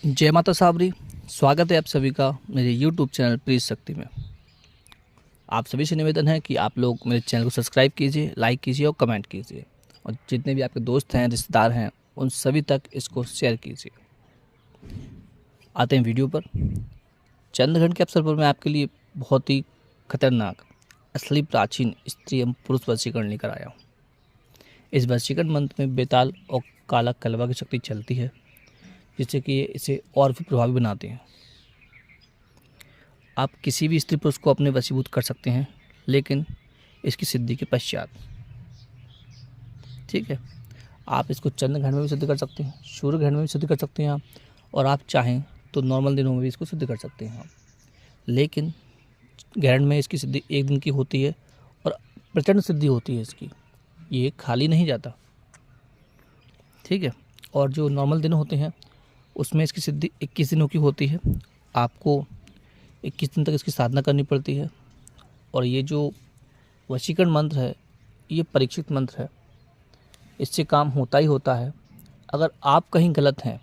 जय माता साबरी। स्वागत है आप सभी का मेरे YouTube चैनल प्रीत शक्ति में। आप सभी से निवेदन है कि आप लोग मेरे चैनल को सब्सक्राइब कीजिए, लाइक कीजिए और कमेंट कीजिए, और जितने भी आपके दोस्त हैं, रिश्तेदार हैं, उन सभी तक इसको शेयर कीजिए। आते हैं वीडियो पर। चंद्रग्रहण के अवसर पर मैं आपके लिए बहुत ही खतरनाक असली प्राचीन स्त्री एवं पुरुष वशीकरण लेकर आया हूँ। इस वशीकरण मंत्र में बेताल और काला कलवा की शक्ति चलती है, जिससे कि इसे और भी प्रभावी बनाते हैं। आप किसी भी स्त्री पुरुष को अपने वशीभूत कर सकते हैं, लेकिन इसकी सिद्धि के पश्चात। ठीक है, आप इसको चंद्र ग्रहण में भी सिद्ध कर सकते हैं, सूर्य ग्रहण में भी सिद्ध कर सकते हैं आप, और आप चाहें तो नॉर्मल दिनों में भी इसको सिद्ध कर सकते हैं आप। लेकिन ग्रहण में इसकी सिद्धि एक दिन की होती है और प्रचंड सिद्धि होती है इसकी, ये खाली नहीं जाता। ठीक है, और जो नॉर्मल दिन होते हैं उसमें इसकी सिद्धि 21 दिनों की होती है। आपको 21 दिन तक इसकी साधना करनी पड़ती है। और ये जो वशीकरण मंत्र है, ये परीक्षित मंत्र है, इससे काम होता ही होता है। अगर आप कहीं गलत हैं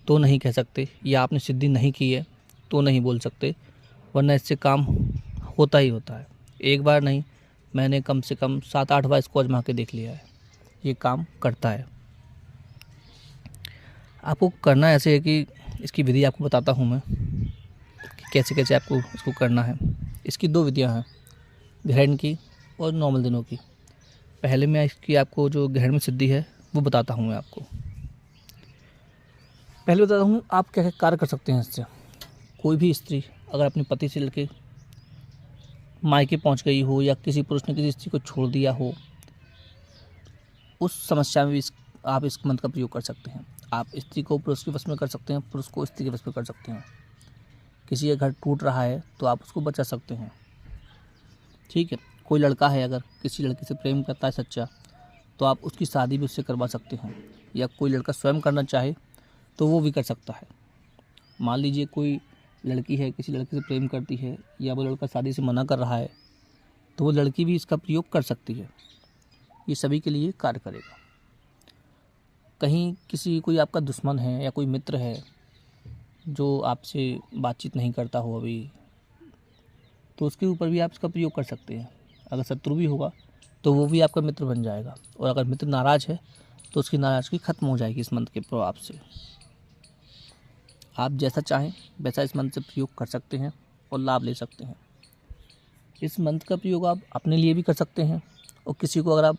तो नहीं कह सकते, या आपने सिद्धि नहीं की है तो नहीं बोल सकते, वरना इससे काम होता ही होता है। एक बार नहीं, मैंने कम से कम 7-8 बार इसको आजमा के देख लिया है, ये काम करता है। आपको करना ऐसे है कि इसकी विधि आपको बताता हूँ मैं कि कैसे कैसे आपको इसको करना है। इसकी 2 विधियाँ हैं, ग्रहण की और नॉर्मल दिनों की। पहले मैं इसकी आपको जो ग्रहण में सिद्धि है वो बताता हूँ मैं आपको। पहले बताता हूँ आप क्या क्या कार्य कर सकते हैं इससे। कोई भी स्त्री अगर अपने पति से लड़के मायके पहुँच गई हो, या किसी पुरुष ने किसी स्त्री को छोड़ दिया हो, उस समस्या में भी आप इस मंत्र का प्रयोग कर सकते हैं। आप स्त्री को पुरुष के वश में कर सकते हैं, पुरुष को स्त्री के वश में कर सकते हैं। किसी का घर टूट रहा है तो आप उसको बचा सकते हैं। ठीक है, कोई लड़का है अगर किसी लड़की से प्रेम करता है सच्चा, तो आप उसकी शादी भी उससे करवा सकते हैं। या कोई लड़का स्वयं करना चाहे तो वो भी कर सकता है। मान लीजिए कोई लड़की है किसी लड़के से प्रेम करती है, या वो लड़का शादी से मना कर रहा है, तो वो लड़की भी इसका प्रयोग कर सकती है। ये सभी के लिए कार्य करेगा। कहीं किसी कोई आपका दुश्मन है या कोई मित्र है जो आपसे बातचीत नहीं करता हो अभी, तो उसके ऊपर भी आप इसका प्रयोग कर सकते हैं। अगर शत्रु भी होगा तो वो भी आपका मित्र बन जाएगा, और अगर मित्र नाराज़ है तो उसकी नाराज़गी खत्म हो जाएगी इस मंत्र के प्रभाव से। आप जैसा चाहें वैसा इस मंत्र से प्रयोग कर सकते हैं और लाभ ले सकते हैं। इस मंत्र का प्रयोग आप अपने लिए भी कर सकते हैं, और किसी को अगर आप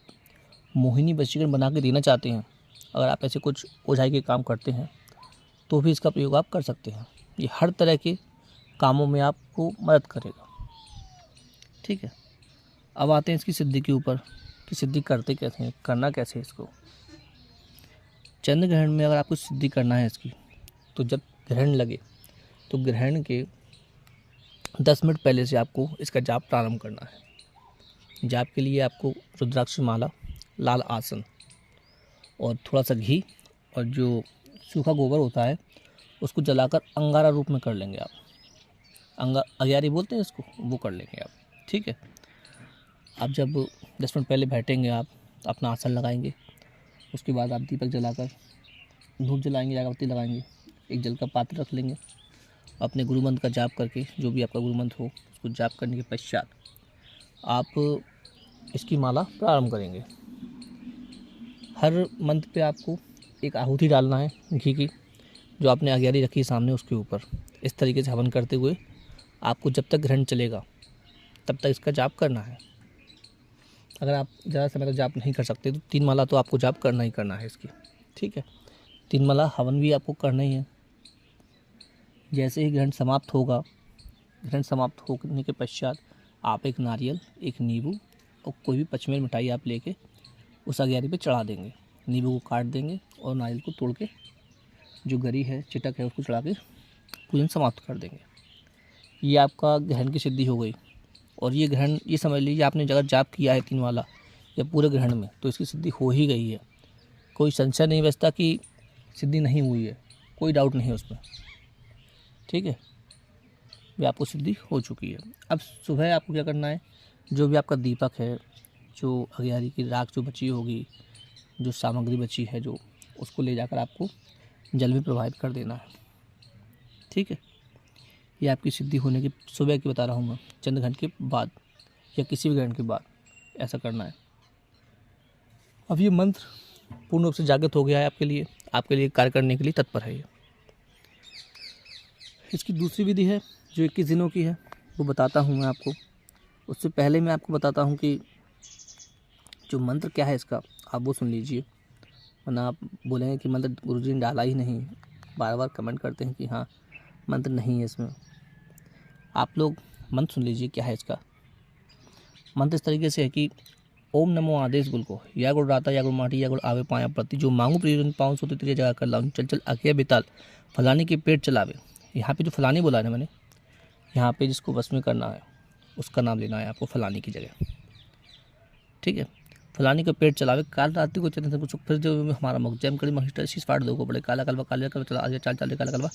मोहिनी वशीकरण बना के देना चाहते हैं, अगर आप ऐसे कुछ ओझाई के काम करते हैं, तो भी इसका प्रयोग आप कर सकते हैं। ये हर तरह के कामों में आपको मदद करेगा। ठीक है, अब आते हैं इसकी सिद्धि के ऊपर कि सिद्धि करते कैसे हैं, करना कैसे है इसको। चंद्र ग्रहण में अगर आपको सिद्धि करना है इसकी, तो जब ग्रहण लगे तो ग्रहण के 10 मिनट पहले से आपको इसका जाप प्रारंभ करना है। जाप के लिए आपको रुद्राक्ष माला, लाल आसन और थोड़ा सा घी, और जो सूखा गोबर होता है उसको जलाकर अंगारा रूप में कर लेंगे आप। अग्यारी बोलते हैं इसको, वो कर लेंगे आप। ठीक है, आप जब 10 मिनट पहले बैठेंगे, आप अपना आसन लगाएंगे, उसके बाद आप दीपक जलाकर धूप जलाएंगे, अगरबत्ती लगाएंगे, एक जल का पात्र रख लेंगे। अपने गुरु मंत्र का जाप करके, जो भी आपका गुरु मंत्र हो उसको जाप करने के पश्चात आप इसकी माला प्रारंभ करेंगे। हर मंत्र पे आपको एक आहुति डालना है घी की, जो आपने अग्यारी रखी है सामने उसके ऊपर। इस तरीके से हवन करते हुए आपको जब तक ग्रहण चलेगा तब तक इसका जाप करना है। अगर आप ज़्यादा समय तक जाप नहीं कर सकते तो 3 माला तो आपको जाप करना ही करना है इसकी। ठीक है, 3 माला हवन भी आपको करना ही है। जैसे ही ग्रहण समाप्त होगा, ग्रहण समाप्त होने के पश्चात आप एक नारियल, एक नींबू और कोई भी पचमेल मिठाई आप लेके उस अग्यारी पे चढ़ा देंगे। नींबू को काट देंगे और नारियल को तोड़ के, जो गरी है, चिटक है, उसको चढ़ा के पूजन समाप्त कर देंगे। ये आपका ग्रहण की सिद्धि हो गई। और ये ग्रहण, ये समझ लीजिए आपने अगर जाप किया है 3 माला या पूरे ग्रहण में, तो इसकी सिद्धि हो ही गई है। कोई संशय नहीं बचता कि सिद्धि नहीं हुई है, कोई डाउट नहीं है उसमें। ठीक है, ये आपको सिद्धि हो चुकी है। अब सुबह आपको क्या करना है, जो भी आपका दीपक है, जो अग्यारी की राख जो बची होगी, जो सामग्री बची है, जो उसको ले जाकर आपको जल भी प्रभावित कर देना है। ठीक है, ये आपकी सिद्धि होने की सुबह की बता रहा हूँ मैं, चंद्र ग्रहण के बाद या किसी भी ग्रहण के बाद ऐसा करना है। अब ये मंत्र पूर्ण रूप से जागृत हो गया है आपके लिए कार्य करने के लिए तत्पर है ये। इसकी दूसरी विधि है जो 21 दिनों की है, वो बताता हूँ मैं आपको। उससे पहले मैं आपको बताता हूँ कि जो मंत्र क्या है इसका, आप वो सुन लीजिए, वरना आप बोलेंगे कि मंत्र गुरुजी ने डाला ही नहीं। बार बार कमेंट करते हैं कि हाँ मंत्र नहीं है इसमें। आप लोग मंत्र सुन लीजिए क्या है इसका। मंत्र इस तरीके से है कि ओम नमो आदेश गुल को, या गुड़ राता या गुड़ माटी या गुड़ आवे पाया प्रति, जो मांगू प्रिय पाँव सोते तेरे जगह कर लाऊं, चल चल आके बेताल फलाने के पेट चलावे। यहाँ पे जो फलानी बोला है मैंने, यहाँ पे जिसको बस में करना है उसका नाम लेना है आपको फलानी की जगह। ठीक है, फलानी का पेट चलावे, काल रात्रि को चंद्र से कुछ, फिर जो हमारा मुख जम कड़ी महिष्टर शीश फाड़ दो को बड़े, काला कलवा काले कलवा चला आगे चाल चाल काला कलवा,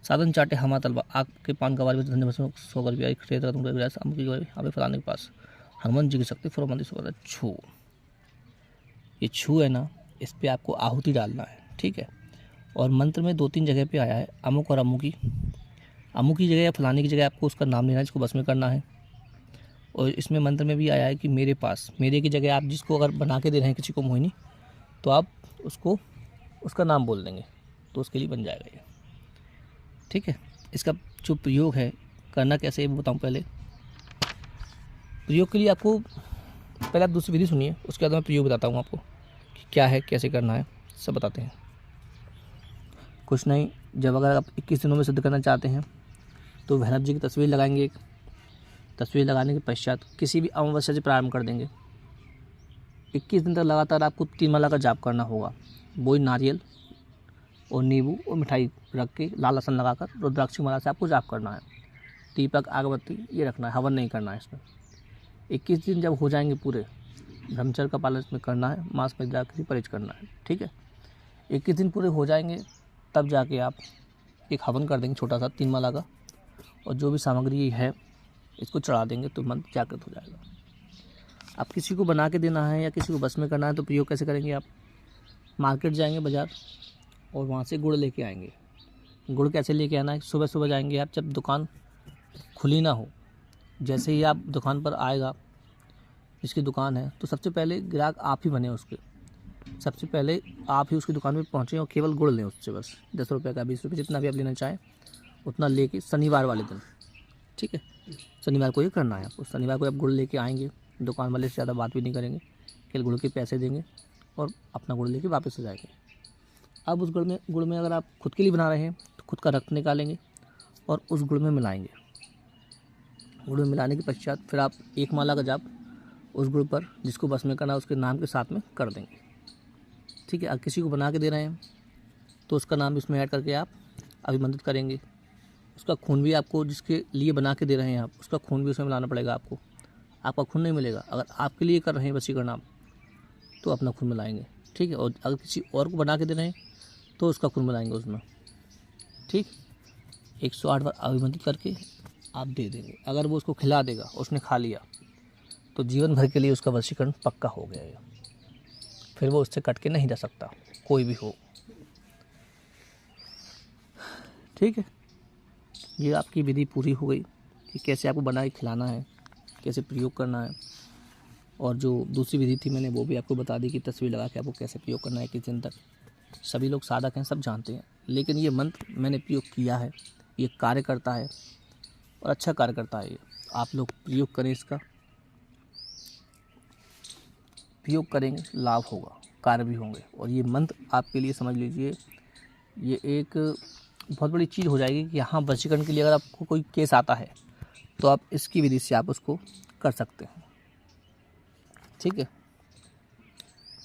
साधन चाटे हमा तलवा, आग के पान का वार धन्य बसों सोकर भी आई क्षेत्र तुम विराज अम की हमें फलाने के पास हनुमान जी की शक्ति फुरमंदी सोकर छू। ये छू है ना, इस पर आपको आहुति डालना है। ठीक है, और मंत्र में 2-3 जगह पे आया है अमुक और अमुकी जगह या फलाने की जगह आपको उसका नाम लेना है, जिसको बस में करना है। और इसमें मंत्र में भी आया है कि मेरे पास, मेरे की जगह आप जिसको अगर बना के दे रहे हैं किसी को मोहिनी, तो आप उसको उसका नाम बोल देंगे तो उसके लिए बन जाएगा ये। ठीक है, इसका जो प्रयोग है करना कैसे है वो बताऊँ। पहले प्रयोग के लिए आपको पहले आप दूसरी विधि सुनिए, उसके बाद मैं प्रयोग बताता हूँ आपको कि क्या है कैसे करना है, सब बताते हैं। कुछ नहीं, जब अगर आप 21 दिनों में सिद्ध करना चाहते हैं तो भैरव जी की तस्वीर लगाएंगे। एक तस्वीर लगाने के पश्चात किसी भी अमावस्या से प्रारंभ कर देंगे। 21 दिन तक लगातार आपको 3 माला का जाप करना होगा। वही नारियल और नींबू और मिठाई रख के लाल लहसुन लगाकर रुद्राक्ष माला से आपको जाप करना है। दीपक अगरबत्ती ये रखना है, हवन नहीं करना है इसमें। 21 दिन जब हो जाएंगे पूरे, ब्रह्मचर्य का पालन इसमें करना है, मांस मदिरा से परहेज करना है। ठीक है, 21 दिन पूरे हो जाएंगे तब जाके आप एक हवन कर देंगे छोटा सा 3 माला का, और जो भी सामग्री है इसको चढ़ा देंगे तो मंत्र जागृत हो जाएगा। आप किसी को बना के देना है या किसी को बस में करना है तो प्रयोग कैसे करेंगे। आप मार्केट जाएंगे बाज़ार और वहाँ से गुड़ लेके आएंगे। गुड़ कैसे लेके आना है, सुबह सुबह जाएंगे आप, जब दुकान खुली ना हो। जैसे ही आप दुकान पर आएगा, जिसकी दुकान है, तो सबसे पहले ग्राहक आप ही बने उसके। सबसे पहले आप ही उसकी दुकान पे पहुँचें और केवल गुड़ लें उससे, बस 10 रुपये का 20 रुपये जितना भी आप लेना चाहें उतना लेके शनिवार वाले दिन। ठीक है, शनिवार को ये करना है आपको। शनिवार को आप गुड़ लेके आएंगे, दुकान वाले से ज़्यादा बात भी नहीं करेंगे, केवल गुड़ के पैसे देंगे और अपना गुड़ लेके वापस हो जाएंगे। अब उस गुड़ में अगर आप खुद के लिए बना रहे हैं तो खुद का रक्त निकालेंगे और उस गुड़ में मिलाएंगे। गुड़ में मिलाने के पश्चात फिर आप 1 माला का जाप उस गुड़ पर, जिसको बस में करना है, उसके नाम के साथ में कर देंगे। ठीक है, अगर किसी को बना के दे रहे हैं तो उसका नाम इसमें ऐड करके आप अभिमंत्रित करेंगे। उसका खून भी आपको, जिसके लिए बना के दे रहे हैं आप, उसका खून भी उसमें मिलाना पड़ेगा आपको। आपका खून नहीं मिलेगा। अगर आपके लिए कर रहे हैं वशीकरण आप, तो अपना खून मिलाएंगे। ठीक है, और अगर किसी और को बना के दे रहे हैं तो उसका खून मिलाएंगे उसमें। ठीक, 108 बार अभिमंत्रित करके आप दे देंगे। अगर वो उसको खिला देगा, उसने खा लिया, तो जीवन भर के लिए उसका वशीकरण पक्का हो गया है। फिर वो उससे कट के नहीं जा सकता, कोई भी हो। ठीक है, ये आपकी विधि पूरी हो गई कि कैसे आपको बना के खिलाना है, कैसे प्रयोग करना है। और जो दूसरी विधि थी मैंने वो भी आपको बता दी कि तस्वीर लगा के आपको कैसे प्रयोग करना है 21 दिन तक। सभी लोग साधक हैं, सब जानते हैं, लेकिन ये मंत्र मैंने प्रयोग किया है, ये कार्य करता है और अच्छा कार्य करता है। ये आप लोग प्रयोग करें, इसका प्रयोग करेंगे, लाभ होगा, कार्य भी होंगे। और ये मंत्र आपके लिए समझ लीजिए, ये एक बहुत बड़ी चीज़ हो जाएगी कि यहाँ वशीकरण के लिए अगर आपको कोई केस आता है तो आप इसकी विधि से आप उसको कर सकते हैं। ठीक है,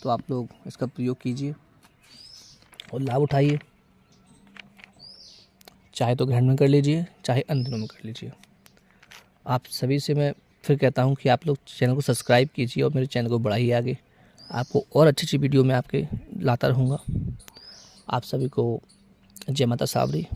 तो आप लोग इसका प्रयोग कीजिए और लाभ उठाइए। चाहे तो ग्रहण में कर लीजिए, चाहे अन्य दिनों में कर लीजिए। आप सभी से मैं फिर कहता हूँ कि आप लोग चैनल को सब्सक्राइब कीजिए और मेरे चैनल को बढ़ाइए आगे। आपको और अच्छी वीडियो में आपके लाता रहूँगा। आप सभी को जय माता सावरी।